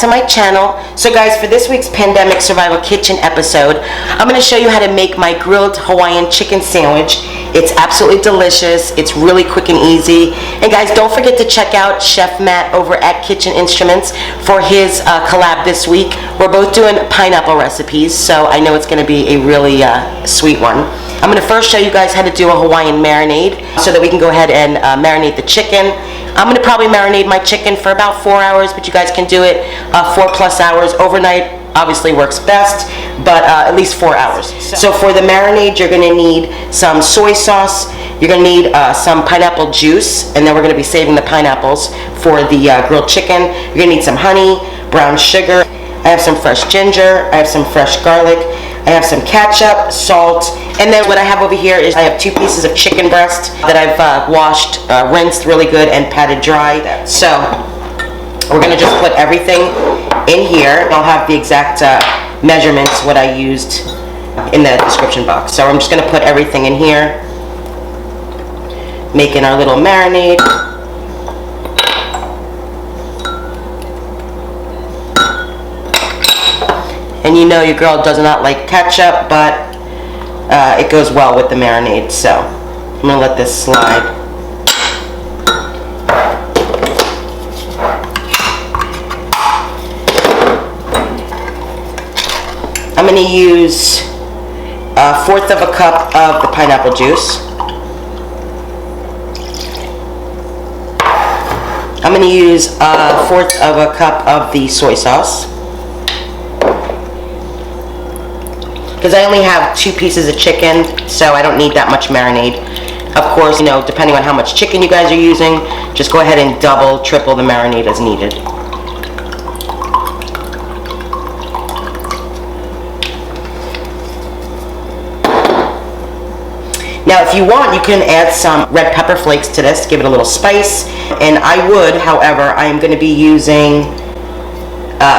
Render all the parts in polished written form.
to my channel. So guys, for this week's Pandemic Survival Kitchen episode, I'm going to show you how to make my grilled Hawaiian chicken sandwich. It's absolutely delicious. It's really quick and easy. And guys, don't forget to check out Chef Matt over at Kitchen Instruments for his collab this week. We're both doing pineapple recipes, so I know it's going to be a really sweet one. I'm going to first show you guys how to do a Hawaiian marinade so that we can go ahead and marinate the chicken. I'm going to probably marinate my chicken for about 4 hours, but you guys can do it 4+ hours. Overnight obviously works best, but at least 4 hours. So for the marinade, you're going to need some soy sauce. You're going to need some pineapple juice, and then we're going to be saving the pineapples for the grilled chicken. You're going to need some honey, brown sugar. I have some fresh ginger. I have some fresh garlic. I have some ketchup, salt, and then what I have over here is I have 2 pieces of chicken breast that I've washed, rinsed really good, and patted dry. So we're going to just put everything in here. I'll have the exact measurements, what I used in the description box. So I'm just going to put everything in here, making our little marinade. And you know your girl does not like ketchup, but it goes well with the marinade. So I'm going to let this slide. I'm going to use 1/4 of a cup of the pineapple juice. I'm going to use 1/4 of a cup of the soy sauce. Because I only have 2 pieces of chicken, so I don't need that much marinade. Of course, you know, depending on how much chicken you guys are using, just go ahead and double, triple the marinade as needed. Now, if you want, you can add some red pepper flakes to this, give it a little spice. And I would, however, I am going to be using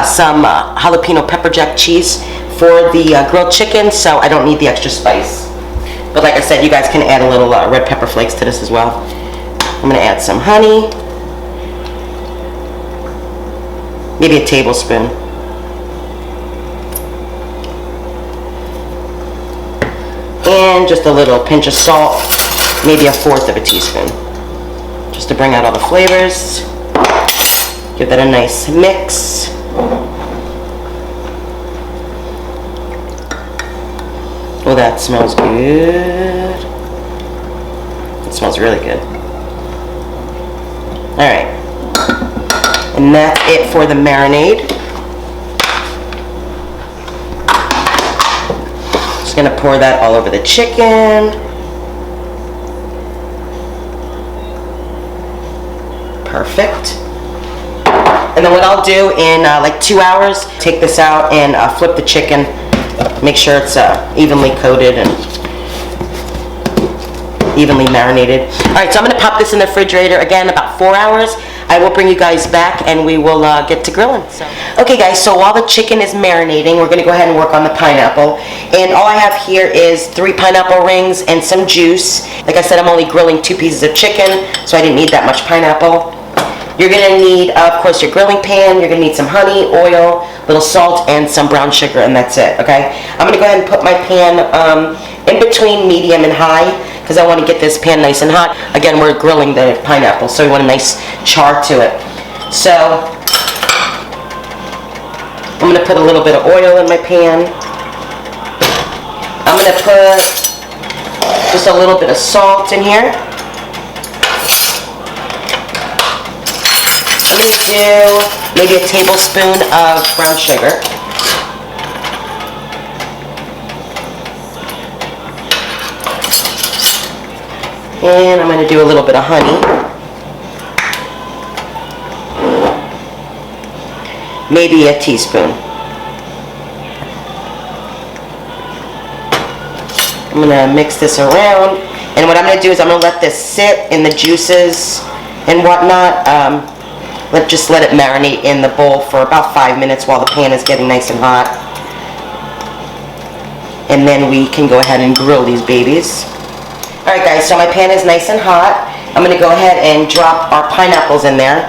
some jalapeno pepper jack cheese for the grilled chicken, so I don't need the extra spice. But like I said, you guys can add a little red pepper flakes to this as well. I'm going to add some honey, maybe a tablespoon. And just a little pinch of salt, maybe 1/4 of a teaspoon, just to bring out all the flavors. Give that a nice mix. Oh, that smells good. It smells really good. Alright. And that's it for the marinade. Just going to pour that all over the chicken. Perfect. And then what I'll do in like 2 hours, take this out and flip the chicken. Make sure it's evenly coated and evenly marinated. Alright, so I'm going to pop this in the refrigerator again about 4 hours. I will bring you guys back and we will get to grilling. Okay guys, so while the chicken is marinating, we're going to go ahead and work on the pineapple. And all I have here is 3 pineapple rings and some juice. Like I said, I'm only grilling 2 pieces of chicken, so I didn't need that much pineapple. You're going to need, of course, your grilling pan. You're going to need some honey, oil, little salt, and some brown sugar, and that's it, okay? I'm going to go ahead and put my pan in between medium and high because I want to get this pan nice and hot. Again, we're grilling the pineapple, so we want a nice char to it. So I'm going to put a little bit of oil in my pan. I'm going to put just a little bit of salt in here. I'm going to do maybe a tablespoon of brown sugar. And I'm going to do a little bit of honey. Maybe a teaspoon. I'm going to mix this around. And what I'm going to do is I'm going to let this sit in the juices and whatnot. Just let it marinate in the bowl for about 5 minutes while the pan is getting nice and hot. And then we can go ahead and grill these babies. Alright guys, so my pan is nice and hot. I'm going to go ahead and drop our pineapples in there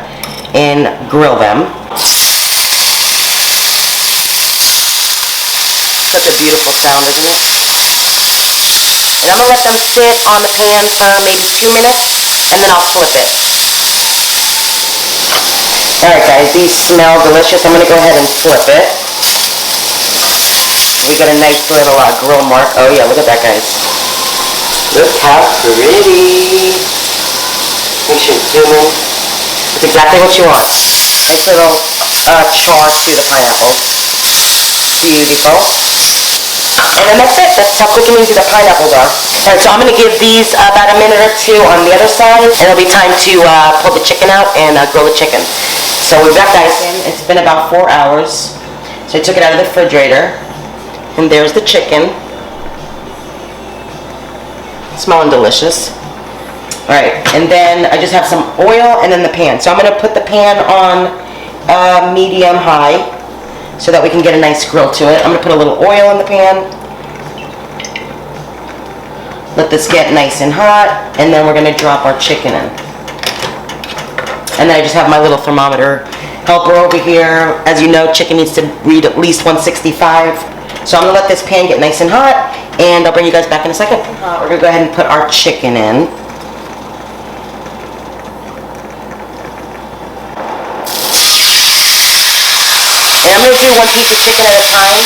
and grill them. such a beautiful sound, isn't it? And I'm gonna let them sit on the pan for maybe 2 minutes, and then I'll flip it. Alright guys, these smell delicious. I'm gonna go ahead and flip it. We got a nice little grill mark. Oh yeah, look at that, guys. Look how pretty. Make sure to zoom in. It's exactly what you want. Nice little char to the pineapple. Beautiful. And then that's it. That's how quick and easy the pineapples are. Alright, so I'm going to give these about a minute or two on the other side, and it'll be time to pull the chicken out and grill the chicken. So we've got guys in. It's been about 4 hours. So I took it out of the refrigerator, and there's the chicken. Smelling delicious. Alright, and then I just have some oil and then the pan. So I'm going to put the pan on medium high so that we can get a nice grill to it. I'm going to put a little oil in the pan. Let this get nice and hot, and then we're going to drop our chicken in. And then I just have my little thermometer helper over here. As you know, chicken needs to read at least 165. So I'm going to let this pan get nice and hot, and I'll bring you guys back in a second. We're going to go ahead and put our chicken in. And I'm going to do one piece of chicken at a time.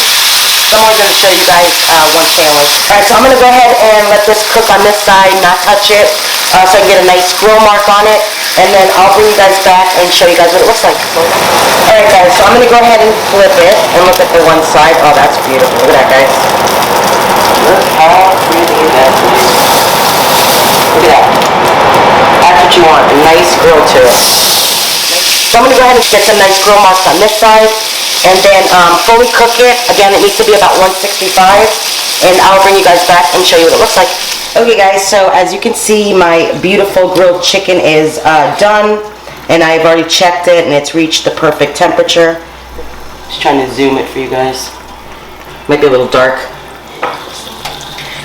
So I'm only going to show you guys one sandwich. Alright, so I'm going to go ahead and let this cook on this side, not touch it, so I can get a nice grill mark on it. And then I'll bring you guys back and show you guys what it looks like. Alright guys, so I'm going to go ahead and flip it and look at the one side. Oh, that's beautiful. Look at that, guys. Look how pretty that is. Look at that. That's what you want, a nice grill to it. So I'm going to go ahead and get some nice grill marks on this side, and then fully cook it. Again, it needs to be about 165, and I'll bring you guys back and show you what it looks like. Okay guys, so as you can see, my beautiful grilled chicken is done, and I've already checked it, and it's reached the perfect temperature. Just trying to zoom it for you guys. Might be a little dark.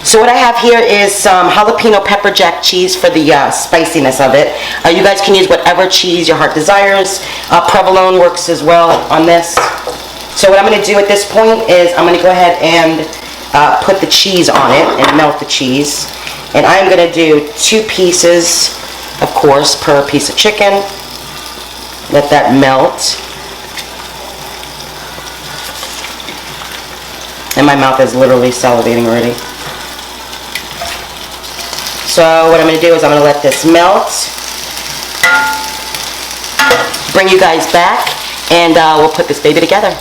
So what I have here is some jalapeno pepper jack cheese for the spiciness of it. You guys can use whatever cheese your heart desires. Provolone works as well on this. So what I'm going to do at this point is I'm going to go ahead and put the cheese on it and melt the cheese. And I'm going to do 2 pieces, of course, per piece of chicken. Let that melt. And my mouth is literally salivating already. So what I'm going to do is I'm going to let this melt, bring you guys back, and we'll put this baby together.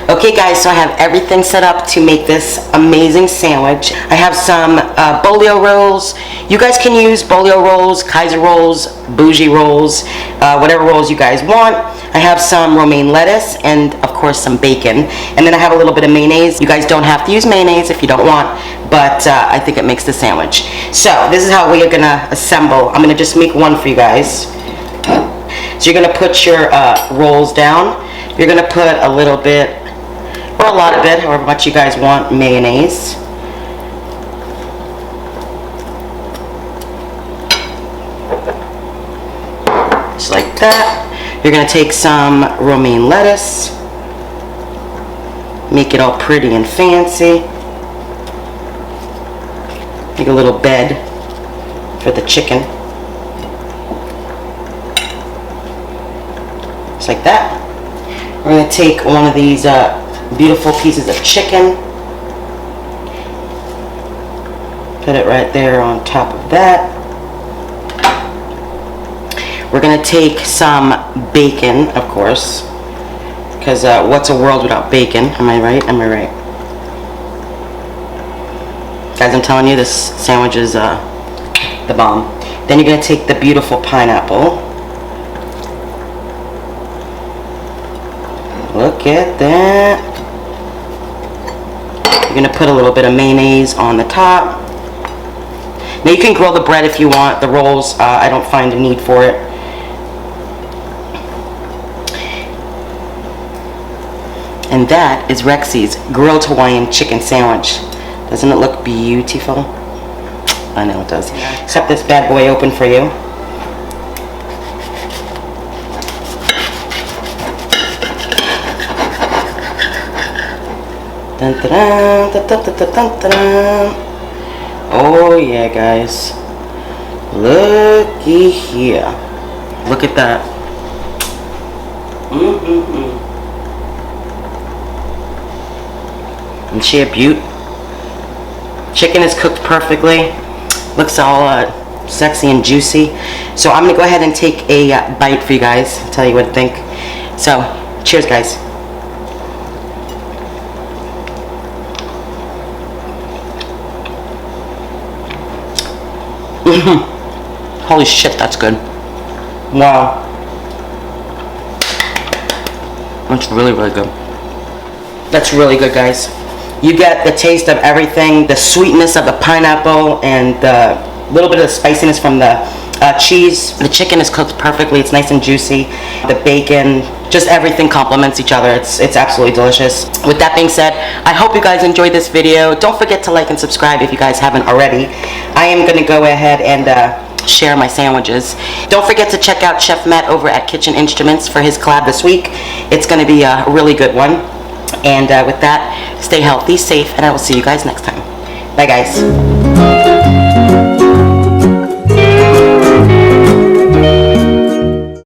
Okay guys, so I have everything set up to make this amazing sandwich. I have some bolio rolls. You guys can use bolio rolls, Kaiser rolls, bougie rolls, whatever rolls you guys want. I have some romaine lettuce and of course some bacon. And then I have a little bit of mayonnaise. You guys don't have to use mayonnaise if you don't want, but I think it makes the sandwich. So this is how we are gonna assemble. I'm gonna just make one for you guys. So you're gonna put your rolls down. You're gonna put a little bit, or a lot of it, however much you guys want, mayonnaise. Just like that. You're going to take some romaine lettuce, make it all pretty and fancy, make a little bed for the chicken, just like that. We're going to take one of these beautiful pieces of chicken, put it right there on top of that. We're going to take some bacon, of course, because what's a world without bacon? Am I right? Am I right? Guys, I'm telling you, this sandwich is the bomb. Then you're going to take the beautiful pineapple. Look at that. You're going to put a little bit of mayonnaise on the top. Now you can grill the bread if you want. The rolls, I don't find a need for it. And that is Rexy's grilled Hawaiian chicken sandwich. Doesn't it look beautiful? I know it does. Set this bad boy open for you. Dun, dun, dun, dun, dun, dun, dun, dun, dun. Oh yeah, guys. Looky here. Look at that. And she a beaut. Chicken is cooked perfectly. Looks all sexy and juicy. So I'm gonna go ahead and take a bite for you guys. Tell you what I think. So, cheers, guys. Holy shit, that's good. Wow. That's really, really good. That's really good, guys. You get the taste of everything, the sweetness of the pineapple, and the little bit of the spiciness from the cheese. The chicken is cooked perfectly. It's nice and juicy. The bacon, just everything complements each other. It's absolutely delicious. With that being said, I hope you guys enjoyed this video. Don't forget to like and subscribe if you guys haven't already. I am going to go ahead and share my sandwiches. Don't forget to check out Chef Matt over at Kitchen Instruments for his collab this week. It's going to be a really good one. And with that, stay healthy, safe, and I will see you guys next time. Bye, guys.